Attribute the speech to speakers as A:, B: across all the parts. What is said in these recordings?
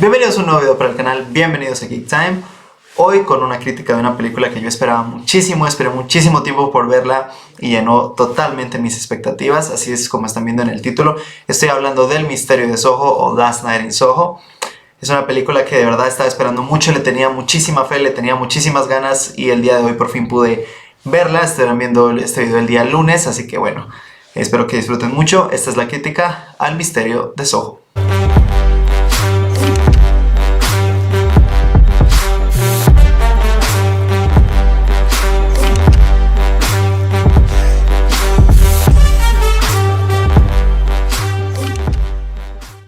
A: Bienvenidos a un nuevo video para el canal, bienvenidos a Geek Time. Hoy con una crítica de una película que yo esperaba muchísimo, esperé muchísimo tiempo por verla y llenó totalmente mis expectativas, así es como están viendo en el título. Estoy hablando del Misterio de Soho o Last Night in Soho. Es una película que de verdad estaba esperando mucho, le tenía muchísima fe, le tenía muchísimas ganas y el día de hoy por fin pude verla. Estarán viendo este video el día lunes, así que bueno, espero que disfruten mucho. Esta es la crítica al Misterio de Soho.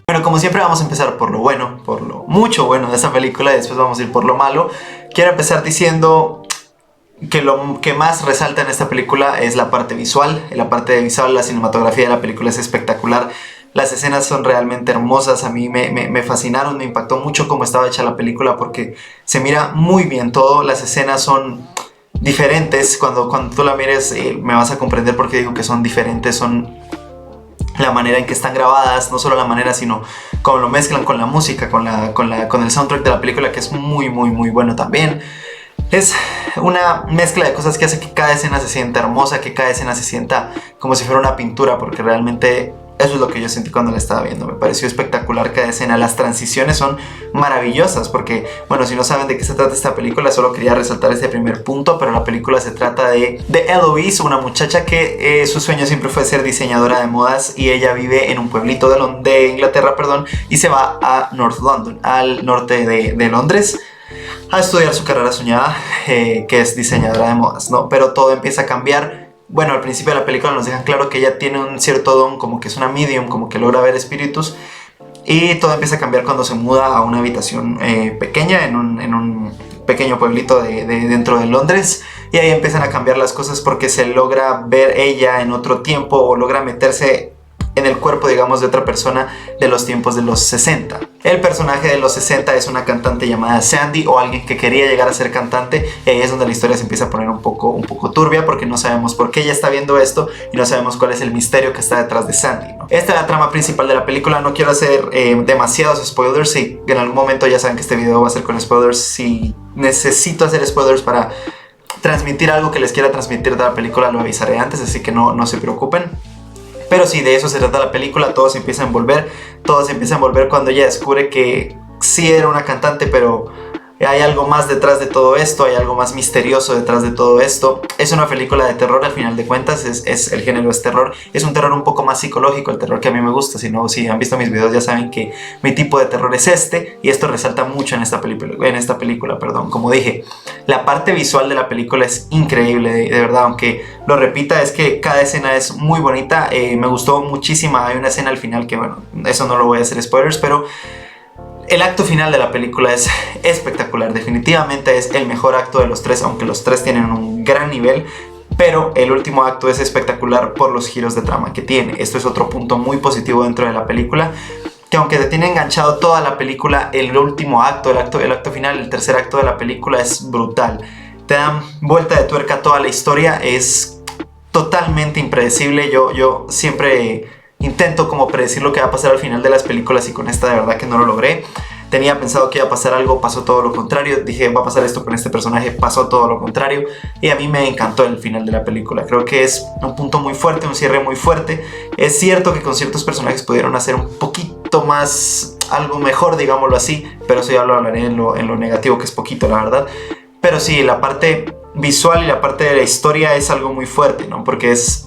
A: Bueno, como siempre vamos a empezar por lo bueno, por lo mucho bueno de esta película y después vamos a ir por lo malo. Quiero empezar diciendo que lo que más resalta en esta película es la parte visual. En la parte visual, la cinematografía de la película es espectacular. Las escenas son realmente hermosas, a mí me fascinaron, me impactó mucho cómo estaba hecha la película porque se mira muy bien todo. Las escenas son diferentes, cuando tú la mires me vas a comprender por qué digo que son diferentes. Son la manera en que están grabadas, no solo la manera, sino cómo lo mezclan con la música, con el soundtrack de la película, que es muy bueno también. Es una mezcla de cosas que hace que cada escena se sienta hermosa, que cada escena se sienta como si fuera una pintura, porque realmente eso es lo que yo sentí cuando la estaba viendo. Me pareció espectacular cada escena. Las transiciones son maravillosas porque, bueno, si no saben de qué se trata esta película, solo quería resaltar este primer punto, pero la película se trata de Eloise, una muchacha que su sueño siempre fue ser diseñadora de modas y ella vive en un pueblito de Inglaterra, y se va a North London, al norte de Londres, a estudiar su carrera soñada, que es diseñadora de modas, ¿no? Pero todo empieza a cambiar. Bueno, al principio de la película nos dejan claro que ella tiene un cierto don, como que es una medium, como que logra ver espíritus. Y todo empieza a cambiar cuando se muda a una habitación pequeña en un pequeño pueblito dentro de Londres. Y ahí empiezan a cambiar las cosas porque se logra ver ella en otro tiempo o logra meterse en el cuerpo, digamos, de otra persona de los tiempos de los 60. El personaje de los 60 es una cantante llamada Sandy, o alguien que quería llegar a ser cantante, y ahí es donde la historia se empieza a poner un poco turbia, porque no sabemos por qué ella está viendo esto y no sabemos cuál es el misterio que está detrás de Sandy, ¿no? Esta es la trama principal de la película. No quiero hacer demasiados spoilers. Si en algún momento, ya saben que este video va a ser con spoilers, si necesito hacer spoilers para transmitir algo que les quiera transmitir de la película, lo avisaré antes, así que no se preocupen. Pero sí, de eso se trata la película. Todo se empieza a envolver cuando ella descubre que sí era una cantante, pero hay algo más detrás de todo esto, hay algo más misterioso detrás de todo esto. Es una película de terror, al final de cuentas, el género es terror. Es un terror un poco más psicológico, el terror que a mí me gusta. Si han visto mis videos ya saben que mi tipo de terror es este, y esto resalta mucho en esta película. Como dije, la parte visual de la película es increíble, de verdad, aunque lo repita, es que cada escena es muy bonita. Me gustó muchísimo. Hay una escena al final que, bueno, eso no lo voy a hacer spoilers, pero el acto final de la película es espectacular. Definitivamente es el mejor acto de los tres, aunque los tres tienen un gran nivel. Pero el último acto es espectacular por los giros de trama que tiene. Esto es otro punto muy positivo dentro de la película, que aunque te tiene enganchado toda la película, el último acto, el acto final, el tercer acto de la película es brutal. Te dan vuelta de tuerca a toda la historia. Es totalmente impredecible. Yo siempre intento como predecir lo que va a pasar al final de las películas, y con esta de verdad que no lo logré. Tenía pensado que iba a pasar algo, pasó todo lo contrario. Dije, va a pasar esto con este personaje, pasó todo lo contrario. Y a mí me encantó el final de la película. Creo que es un punto muy fuerte, un cierre muy fuerte. Es cierto que con ciertos personajes pudieron hacer un poquito más, algo mejor, digámoslo así, pero eso ya lo hablaré en lo negativo, que es poquito, la verdad. Pero sí, la parte visual y la parte de la historia es algo muy fuerte, ¿no? Porque es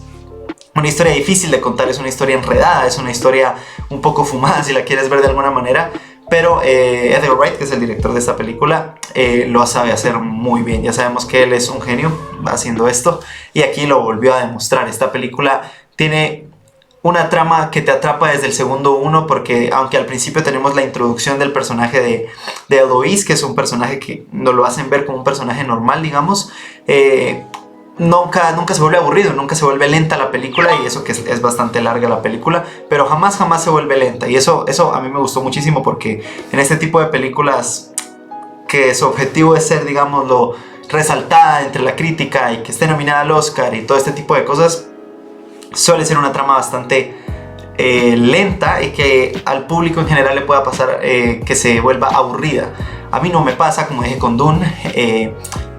A: una historia difícil de contar, es una historia enredada, es una historia un poco fumada, si la quieres ver de alguna manera. Pero Edgar Wright, que es el director de esta película, lo sabe hacer muy bien. Ya sabemos que él es un genio haciendo esto, y aquí lo volvió a demostrar. Esta película tiene una trama que te atrapa desde el segundo uno, porque aunque al principio tenemos la introducción del personaje de Eloise, que es un personaje que nos lo hacen ver como un personaje normal, digamos, nunca se vuelve aburrido, nunca se vuelve lenta la película, y eso que es bastante larga la película, pero jamás se vuelve lenta, y eso a mí me gustó muchísimo, porque en este tipo de películas que su objetivo es ser, digámoslo, resaltada entre la crítica y que esté nominada al Oscar y todo este tipo de cosas, suele ser una trama bastante lenta y que al público en general le pueda pasar que se vuelva aburrida. A mí no me pasa, como dije con Dune,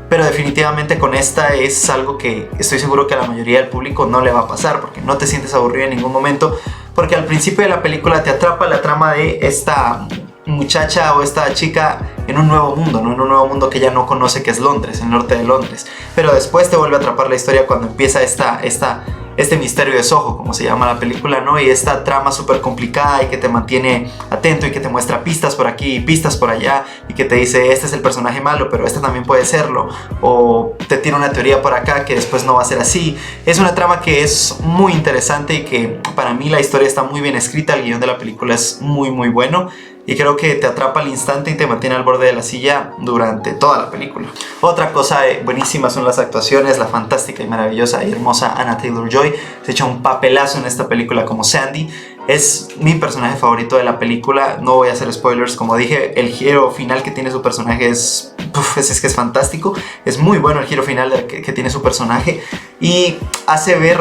A: pero definitivamente con esta es algo que estoy seguro que a la mayoría del público no le va a pasar, porque no te sientes aburrido en ningún momento, porque al principio de la película te atrapa la trama de esta muchacha o esta chica en un nuevo mundo, ¿no? En un nuevo mundo que ella no conoce, que es Londres, el norte de Londres. Pero después te vuelve a atrapar la historia cuando empieza este misterio de Soho, como se llama la película, ¿no? Y esta trama súper complicada y que te mantiene atento y que te muestra pistas por aquí y pistas por allá y que te dice, este es el personaje malo, pero este también puede serlo, o te tiene una teoría por acá que después no va a ser así. Es una trama que es muy interesante y que para mí la historia está muy bien escrita, el guión de la película es muy muy bueno. Y creo que te atrapa al instante y te mantiene al borde de la silla durante toda la película. Otra cosa buenísima son las actuaciones. La fantástica y maravillosa y hermosa Anya Taylor-Joy se echa un papelazo en esta película como Sandy. Es mi personaje favorito de la película. No voy a hacer spoilers, como dije. El giro final que tiene su personaje es que es fantástico. Es muy bueno el giro final que tiene su personaje. Y hace ver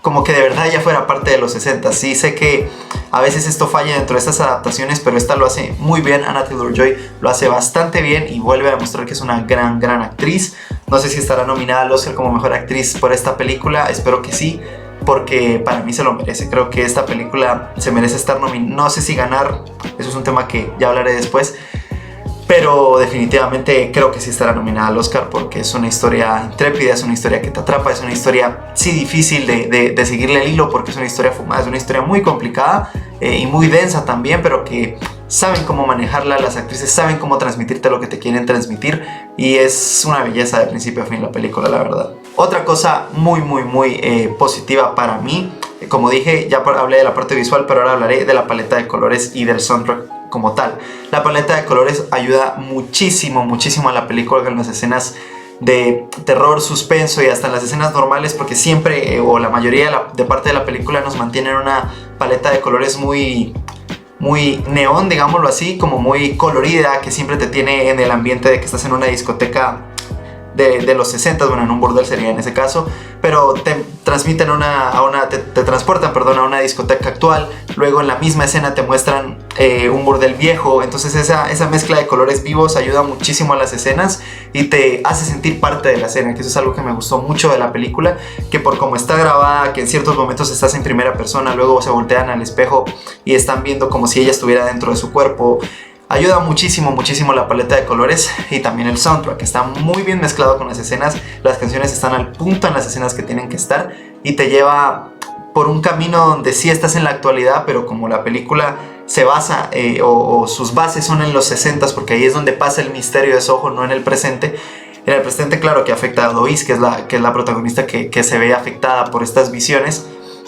A: como que de verdad ya fuera parte de los 60. Sí, sé que a veces esto falla dentro de estas adaptaciones, pero esta lo hace muy bien. Anya Taylor-Joy lo hace bastante bien y vuelve a demostrar que es una gran actriz. No sé si estará nominada al Oscar como mejor actriz por esta película, espero que sí, porque para mí se lo merece. Creo que esta película se merece estar nominada. No sé si ganar, eso es un tema que ya hablaré después, pero definitivamente creo que sí estará nominada al Oscar porque es una historia intrépida, es una historia que te atrapa, es una historia sí difícil de seguirle el hilo porque es una historia fumada, es una historia muy complicada y muy densa también, pero que saben cómo manejarla, las actrices saben cómo transmitirte lo que te quieren transmitir y es una belleza de principio a fin la película, la verdad. Otra cosa muy positiva para mí, como dije, ya hablé de la parte visual, pero ahora hablaré de la paleta de colores y del soundtrack como tal. La paleta de colores ayuda muchísimo a la película en las escenas de terror, suspenso y hasta en las escenas normales, porque siempre o la mayoría de parte de la película nos mantienen una paleta de colores muy neón, digámoslo así, como muy colorida, que siempre te tiene en el ambiente de que estás en una discoteca de los 60, bueno, en un burdel sería en ese caso, pero te transmiten te transportan, perdón, a una discoteca actual. Luego en la misma escena te muestran un burdel viejo. Entonces esa mezcla de colores vivos ayuda muchísimo a las escenas y te hace sentir parte de la escena, que eso es algo que me gustó mucho de la película, que por cómo está grabada, que en ciertos momentos estás en primera persona, luego se voltean al espejo y están viendo como si ella estuviera dentro de su cuerpo. Ayuda muchísimo la paleta de colores y también el soundtrack, que está muy bien mezclado con las escenas. Las canciones están al punto en las escenas que tienen que estar y te lleva por un camino donde sí estás en la actualidad, pero como la película se basa o sus bases son en los 60s, porque ahí es donde pasa el misterio de Soho, no en el presente. En el presente, claro que afecta a Eloise, que es la protagonista que se ve afectada por estas visiones,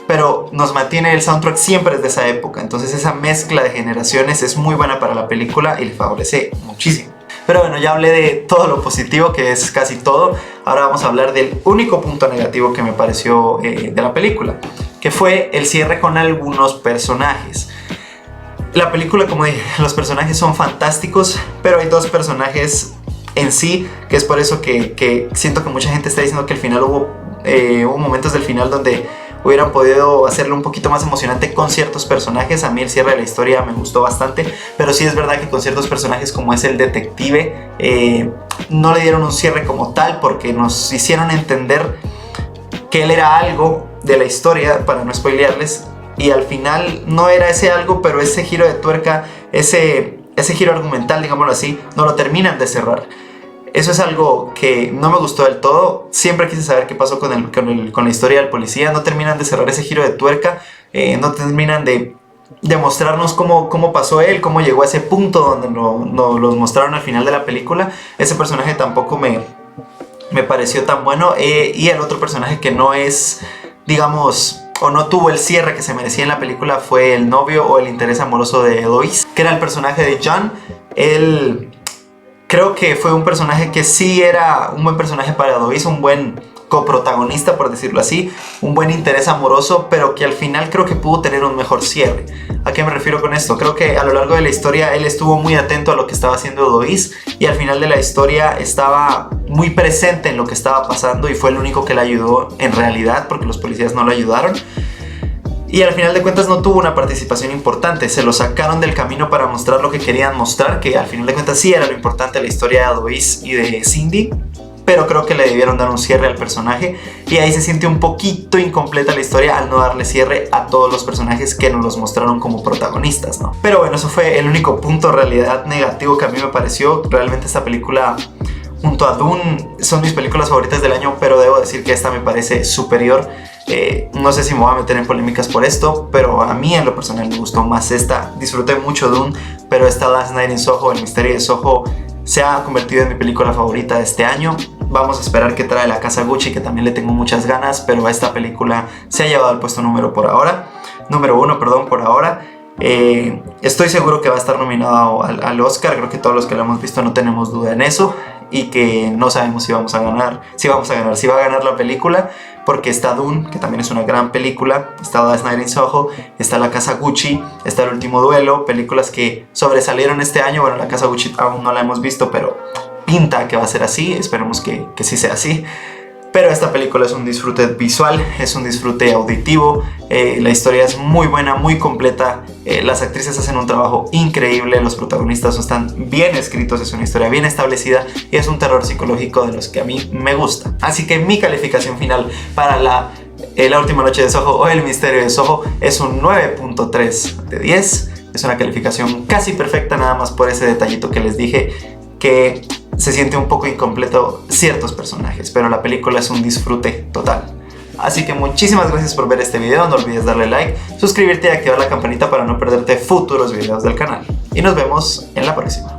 A: pero nos mantiene el soundtrack siempre desde esa época. Entonces esa mezcla de generaciones es muy buena para la película y le favorece muchísimo. Pero bueno, ya hablé de todo lo positivo, que es casi todo. Ahora vamos a hablar del único punto negativo que me pareció de la película, que fue el cierre con algunos personajes. La película, como dije, los personajes son fantásticos, pero hay dos personajes en sí, que es por eso que siento que mucha gente está diciendo que al final hubo momentos del final donde hubieran podido hacerlo un poquito más emocionante con ciertos personajes. A mí el cierre de la historia me gustó bastante, pero sí es verdad que con ciertos personajes como es el detective no le dieron un cierre como tal, porque nos hicieron entender que él era algo de la historia, para no spoilearles, y al final no era ese algo, pero ese giro de tuerca, ese giro argumental, digámoslo así, no lo terminan de cerrar. Eso es algo que no me gustó del todo. Siempre quise saber qué pasó con la historia del policía. No terminan de cerrar ese giro de tuerca. No terminan de mostrarnos cómo pasó él, cómo llegó a ese punto donde nos los mostraron al final de la película. Ese personaje tampoco me pareció tan bueno. Y el otro personaje que no es, digamos, o no tuvo el cierre que se merecía en la película fue el novio o el interés amoroso de Eloise, que era el personaje de John. Él... creo que fue un personaje que sí era un buen personaje para Eloise, un buen coprotagonista, por decirlo así, un buen interés amoroso, pero que al final creo que pudo tener un mejor cierre. ¿A qué me refiero con esto? Creo que a lo largo de la historia él estuvo muy atento a lo que estaba haciendo Eloise y al final de la historia estaba muy presente en lo que estaba pasando y fue el único que le ayudó en realidad, porque los policías no lo ayudaron. y al final de cuentas no tuvo una participación importante. Se lo sacaron del camino para mostrar lo que querían mostrar, que al final de cuentas sí era lo importante, la historia de Adoís y de Cindy, pero creo que le debieron dar un cierre al personaje, y ahí se siente un poquito incompleta la historia al no darle cierre a todos los personajes que nos los mostraron como protagonistas, ¿no? Pero bueno, eso fue el único punto en realidad negativo que a mí me pareció. Realmente esta película, junto a Dune, son mis películas favoritas del año, pero debo decir que esta me parece superior. No sé si me voy a meter en polémicas por esto, pero a mí en lo personal me gustó más esta. Disfruté mucho Dune, pero esta Last Night in Soho, El misterio de Soho, se ha convertido en mi película favorita de este año. Vamos a esperar qué trae La Casa Gucci, que también le tengo muchas ganas, pero esta película se ha llevado al puesto número uno por ahora. Estoy seguro que va a estar nominado al Oscar. Creo que todos los que lo hemos visto no tenemos duda en eso, y que no sabemos si va a ganar la película, porque está Dune, que también es una gran película, está Last Night in Soho, está La Casa Gucci, está El último duelo, películas que sobresalieron este año. Bueno, La Casa Gucci aún no la hemos visto, pero pinta que va a ser así, esperemos que sí sea así. Pero esta película es un disfrute visual, es un disfrute auditivo, la historia es muy buena, muy completa, las actrices hacen un trabajo increíble, los protagonistas están bien escritos, es una historia bien establecida y es un terror psicológico de los que a mí me gusta. Así que mi calificación final para La última noche de Soho o El misterio de Soho es un 9.3 de 10. Es una calificación casi perfecta, nada más por ese detallito que les dije, que se siente un poco incompleto ciertos personajes, pero la película es un disfrute total. Así que muchísimas gracias por ver este video, no olvides darle like, suscribirte y activar la campanita para no perderte futuros videos del canal. Y nos vemos en la próxima.